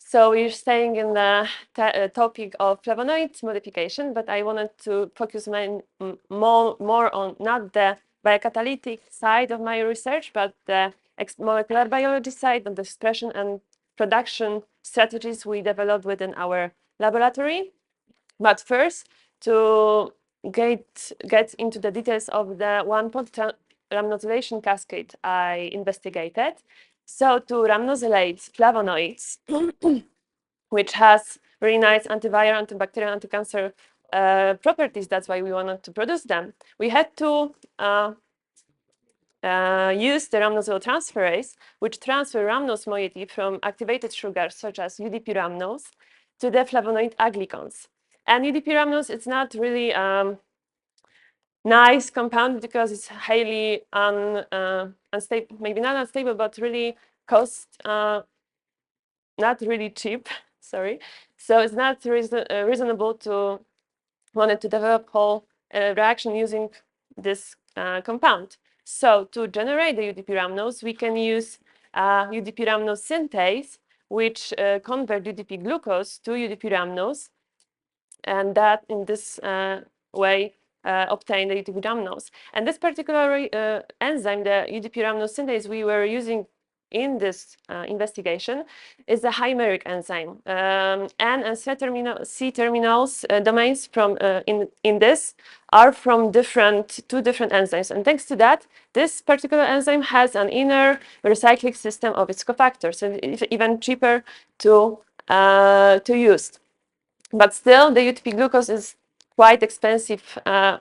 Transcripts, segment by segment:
So we're staying in the topic of flavonoid modification, but I wanted to focus more on not the biocatalytic side of my research, but the molecular biology side of the expression and production strategies we developed within our laboratory. But first, to get into the details of the one-pot rhamnosylation cascade I investigated. So to rhamnosylate flavonoids, which has really nice antiviral, antibacterial, anti-cancer properties, that's why we wanted to produce them, we had to use the rhamnosyl transferase, which transfer rhamnose moiety from activated sugars such as UDP rhamnose to the flavonoid aglycons. And UDP rhamnose is not really nice compound because it's highly unstable, maybe not unstable, but really not really cheap. Sorry, so it's not reasonable to wanted to develop whole reaction using this compound. So to generate the UDP rhamnose, we can use UDP rhamnose synthase, which convert UDP glucose to UDP rhamnose, and that in this way obtain the UDP rhamnose. And this particular enzyme, the UDP rhamnose synthase we were using in this investigation is a chimeric enzyme. N and C terminals domains from in this are from two different enzymes. And thanks to that, this particular enzyme has an inner recycling system of its cofactors, so it's even cheaper to use. But still, the UDP glucose is quite expensive as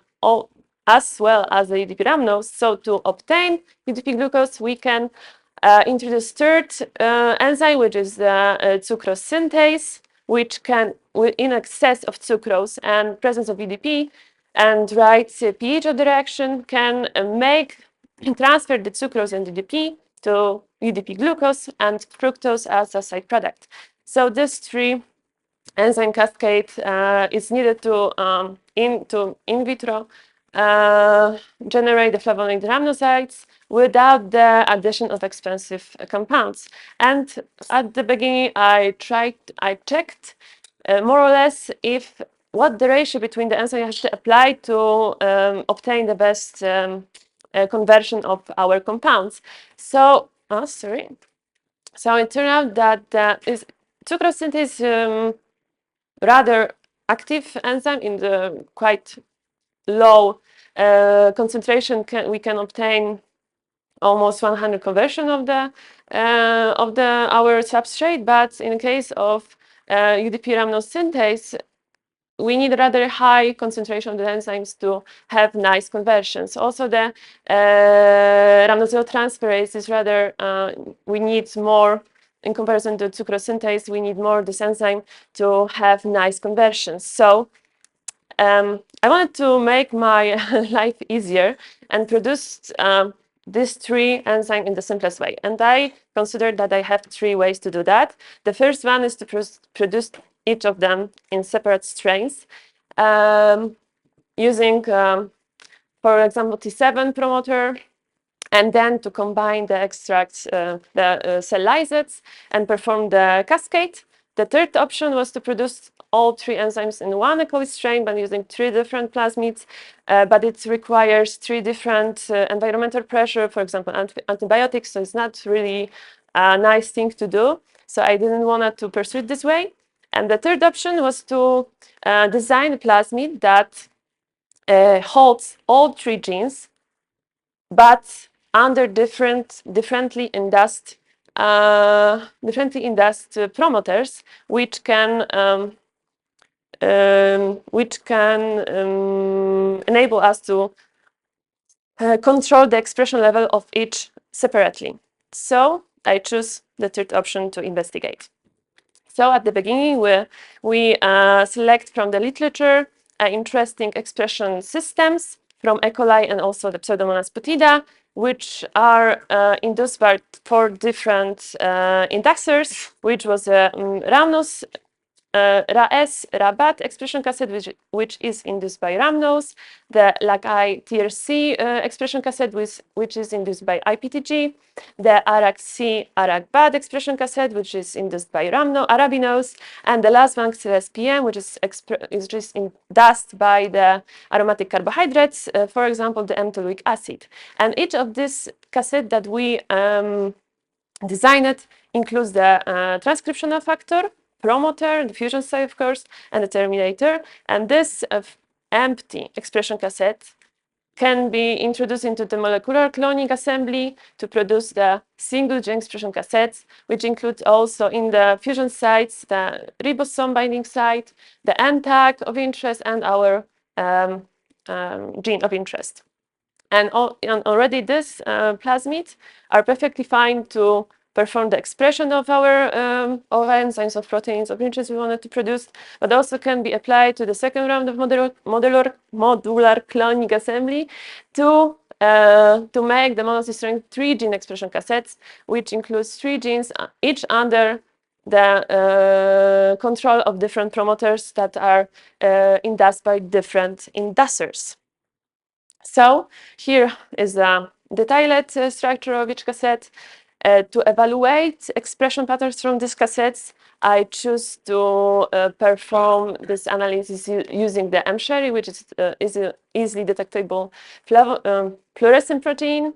well as the UDP rhamnose. So to obtain UDP glucose, we can introduce third enzyme, which is the sucrose synthase, which can, in excess of sucrose and presence of UDP and right pH of the reaction, can transfer the sucrose and UDP to UDP glucose and fructose as a side product. So these three enzyme cascade is needed to in vitro generate the flavonoid rhamnocytes without the addition of expensive compounds. And at the beginning, I checked more or less what the ratio between the enzyme has to apply to obtain the best conversion of our compounds. So, So it turned out that sucrose synthase rather active enzyme in the quite low concentration. We can obtain almost 100 conversion of our substrate, but in case of UDP rhamnose synthase, we need rather high concentration of the enzymes to have nice conversions. Also, the rhamnosyl transferase is rather we need more. In comparison to sucrose synthase, we need more this enzyme to have nice conversions. So I wanted to make my life easier and produce these three enzymes in the simplest way. And I considered that I have three ways to do that. The first one is to produce each of them in separate strains using, for example, T7 promoter, and then to combine the extracts, the cell lysates, and perform the cascade. The third option was to produce all three enzymes in one E. coli strain, but using three different plasmids, but it requires three different environmental pressure, for example, antibiotics, so it's not really a nice thing to do. So I didn't want to pursue it this way. And the third option was to design a plasmid that holds all three genes, but under differently induced promoters, which can enable us to control the expression level of each separately. So I choose the third option to investigate. So at the beginning, we select from the literature interesting expression systems from E. coli and also the Pseudomonas putida, which are induced by 4 different inducers, which was rhamnose Rabat expression cassette, which is induced by rhamnos, the LAC-I-TRC expression cassette, which is induced by IPTG, the ARAC-C ARAC-BAD expression cassette, which is induced by arabinose, and the last one, XLSPM, which is just induced by the aromatic carbohydrates, for example, the M-toluic acid. And each of these cassettes that we designed includes the transcriptional factor, promoter, the fusion site, of course, and the terminator. And this empty expression cassette can be introduced into the molecular cloning assembly to produce the single gene expression cassettes, which include also in the fusion sites, the ribosome binding site, the N tag of interest, and our gene of interest. And already these plasmids are perfectly fine to perform the expression of our enzymes, of proteins of interest we wanted to produce, but also can be applied to the second round of modular cloning assembly to make the monocysteine 3 gene expression cassettes, which includes 3 genes, each under the control of different promoters that are induced by different inducers. So here is a detailed structure of each cassette. To evaluate expression patterns from these cassettes, I choose to perform this analysis using the M-Sherry, which is easily detectable fluorescent protein.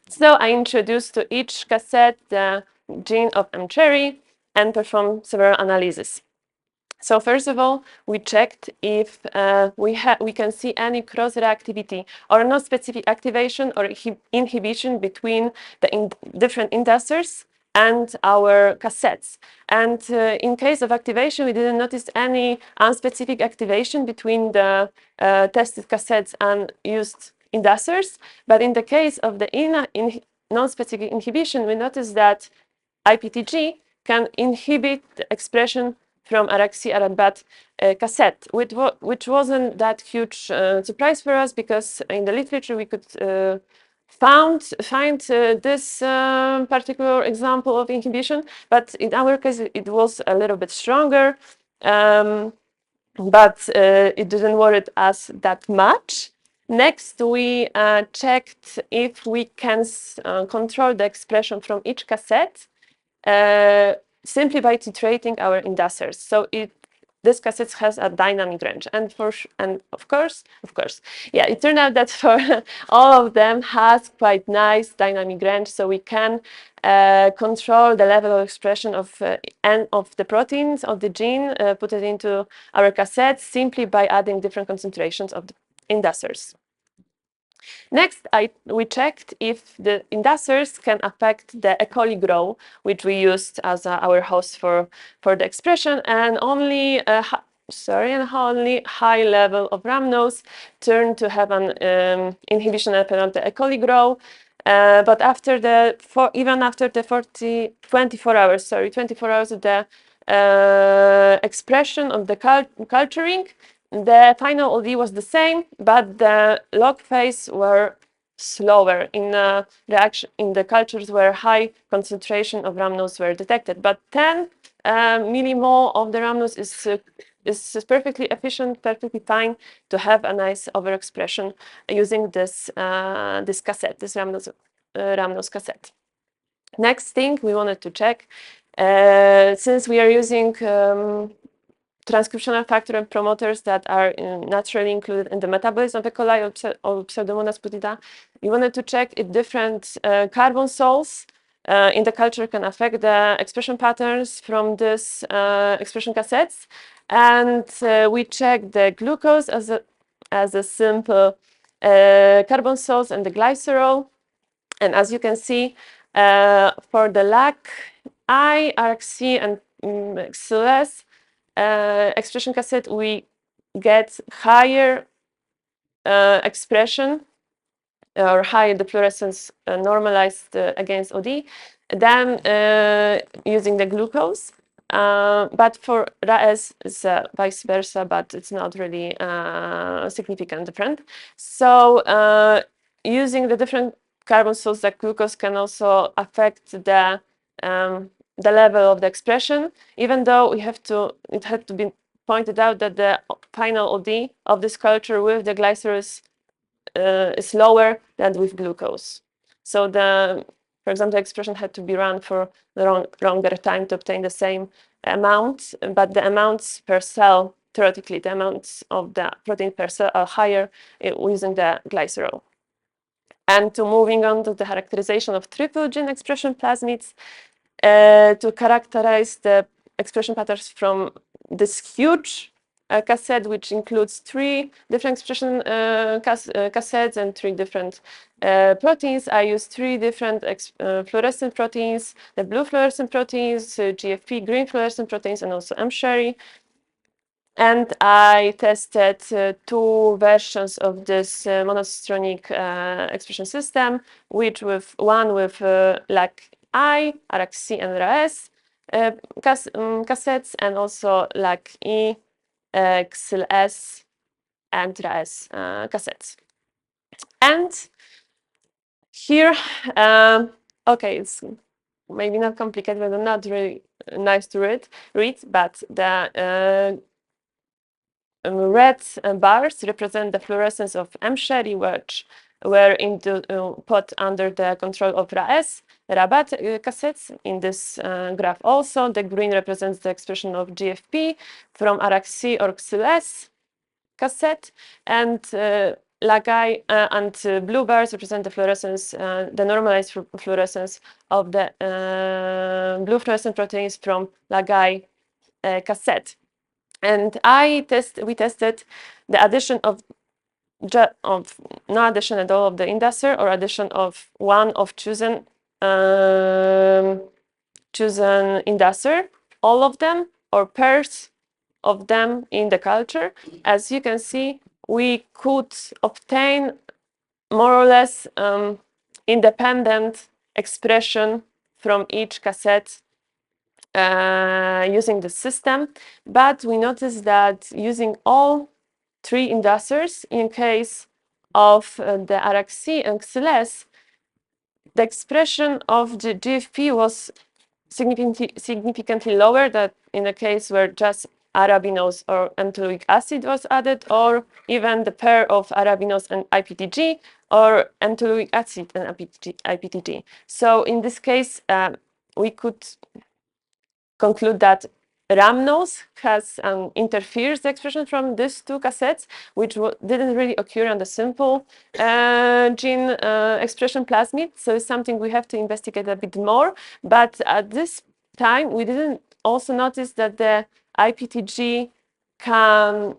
So I introduce to each cassette the gene of M-Cherry and perform several analyses. So first of all, we checked if we can see any cross-reactivity or non-specific activation or inhibition between the different inducers and our cassettes. And in case of activation, we didn't notice any unspecific activation between the tested cassettes and used inducers. But in the case of the non-specific inhibition, we noticed that IPTG can inhibit the expression from ARAC-C ARAC-BAD cassette, which wasn't that huge surprise for us, because in the literature we could find this particular example of inhibition, but in our case it was a little bit stronger, but it didn't worry us that much. Next, we checked if we can control the expression from each cassette simply by titrating our inducers. So this cassette has a dynamic range, and of course, yeah, it turned out that for all of them has quite nice dynamic range. So we can control the level of expression of the proteins of the gene, put it into our cassettes simply by adding different concentrations of the inducers. Next, we checked if the inducers can affect the E. coli grow, which we used as our host for the expression, and only high level of rhamnos turned to have an inhibition of the E. coli grow. But after even after the 24 hours of the expression of the culturing, the final OD was the same, but the log phase were slower in reaction in the cultures where high concentration of rhamnos were detected. But 10 millimole of the rhamnos is perfectly efficient, perfectly fine to have a nice overexpression using this cassette, this rhamnos cassette. Next thing we wanted to check, since we are using transcriptional factor and promoters that are naturally included in the metabolism of E. coli or Pseudomonas putida, we wanted to check if different carbon salts in the culture can affect the expression patterns from this expression cassettes. And we checked the glucose as a simple carbon salts and the glycerol. And as you can see, for the LAC-I, ARAC-C, and XLS expression cassette, we get higher expression or higher deflorescence normalized against OD than using the glucose. But for RAS, it's vice versa, but it's not really significant different. So using the different carbon salts like glucose can also affect the the level of the expression, even though it had to be pointed out that the final OD of this culture with the glycerol is lower than with glucose. So for example, the expression had to be run for the longer time to obtain the same amount, but the amounts per cell, theoretically, the amounts of the protein per cell are higher using the glycerol. And moving on to the characterization of triple gene expression plasmids, to characterize the expression patterns from this huge cassette, which includes 3 different expression cassettes and 3 different proteins. I use 3 different fluorescent proteins, the blue fluorescent proteins, GFP, green fluorescent proteins, and also Escherichia. And I tested 2 versions of this monostronic expression system, which one with LAC-I, RAC-C, and RAS cassettes, and also LAC-E, XLS, and RAS cassettes. And here, okay, it's maybe not complicated, but not really nice to read, but the red bars represent the fluorescence of Escherichia, which were put under the control of RAS, Rabat cassettes in this graph also. The green represents the expression of GFP from RAC-C or XLS cassette, and LAC-I and blue bars represent the fluorescence, the normalized fluorescence of the blue fluorescent proteins from LAC-I cassette. And we tested the addition of no addition at all of the inducer, or addition of one of chosen inducer, all of them, or pairs of them in the culture. As you can see, we could obtain more or less independent expression from each cassette using the system, but we noticed that using all 3 inducers in case of the RAC-C and XLS, the expression of the GFP was significantly lower than in a case where just arabinose or amyloic acid was added, or even the pair of arabinose and IPTG, or amyloic acid and IPTG. So in this case, we could conclude that rhamnose interferes the expression from these 2 cassettes, which didn't really occur on the simple gene expression plasmid. So it's something we have to investigate a bit more. But at this time, we didn't also notice that the IPTG can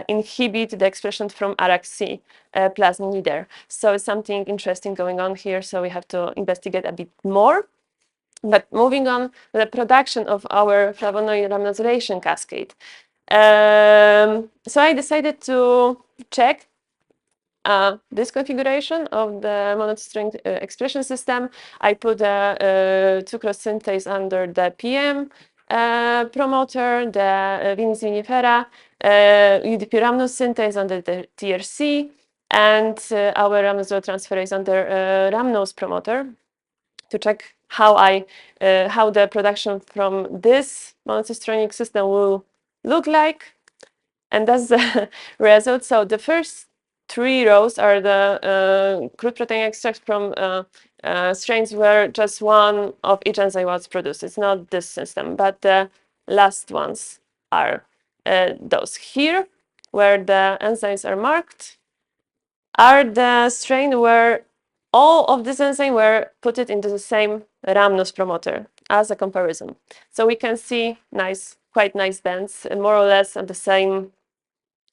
inhibit the expression from RAC-C plasmid either. So it's something interesting going on here. So we have to investigate a bit more. But moving on, the production of our flavonoid rhamnosylation cascade. So I decided to check this configuration of the monostronic expression system. I put the sucrose synthase under the PM promoter, the Vinis vinifera, UDP rhamnose synthase under the TRC, and our rhamnosyl transferase under rhamnose promoter, to check how the production from this monocystronic system will look like. And that's the result. So the first 3 rows are the crude protein extracts from strains where just one of each enzyme was produced. It's not this system, but the last ones are those. Here, where the enzymes are marked, are the strain where all of these enzymes were put into the same rhamnose promoter as a comparison. So we can see quite nice bands, more or less at the same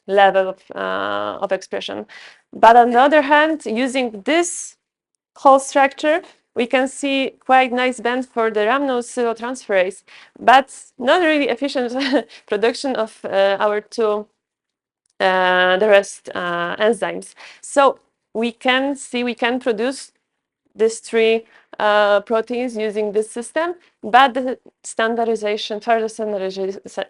level of expression. But on the other hand, using this whole structure, we can see quite nice bands for the rhamnosyl transferase, but not really efficient production of our 2 the rest enzymes. So we can produce these 3 proteins using this system, but the further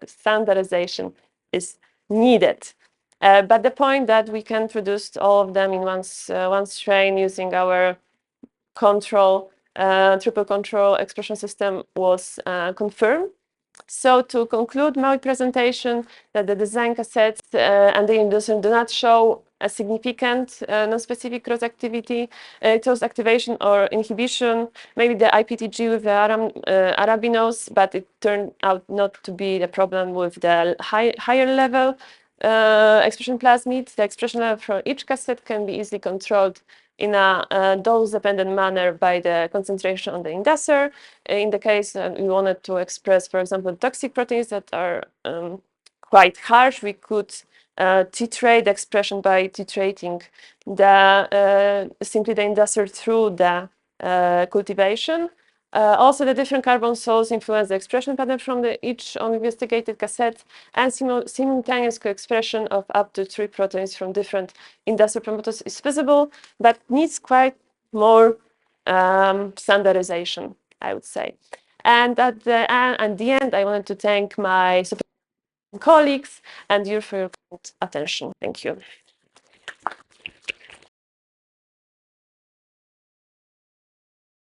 standardization is needed. But the point that we can produce all of them in one strain using our control triple control expression system was confirmed. So to conclude my presentation, that the design cassettes and the inducer do not show a significant non-specific cross-activity, cross-activation or inhibition, maybe the IPTG with the arabinose, but it turned out not to be the problem with the higher level expression plasmids. The expression level for each cassette can be easily controlled in a dose-dependent manner by the concentration on the inducer. In the case we wanted to express, for example, toxic proteins that are quite harsh, we could titrate the expression by titrating simply the inducer through the cultivation. Also, the different carbon salts influence the expression pattern from each investigated cassette, and simultaneous co-expression of up to 3 proteins from different industrial promoters is feasible, but needs quite more standardization, I would say. And at the end, I wanted to thank my colleagues and you for your attention. Thank you.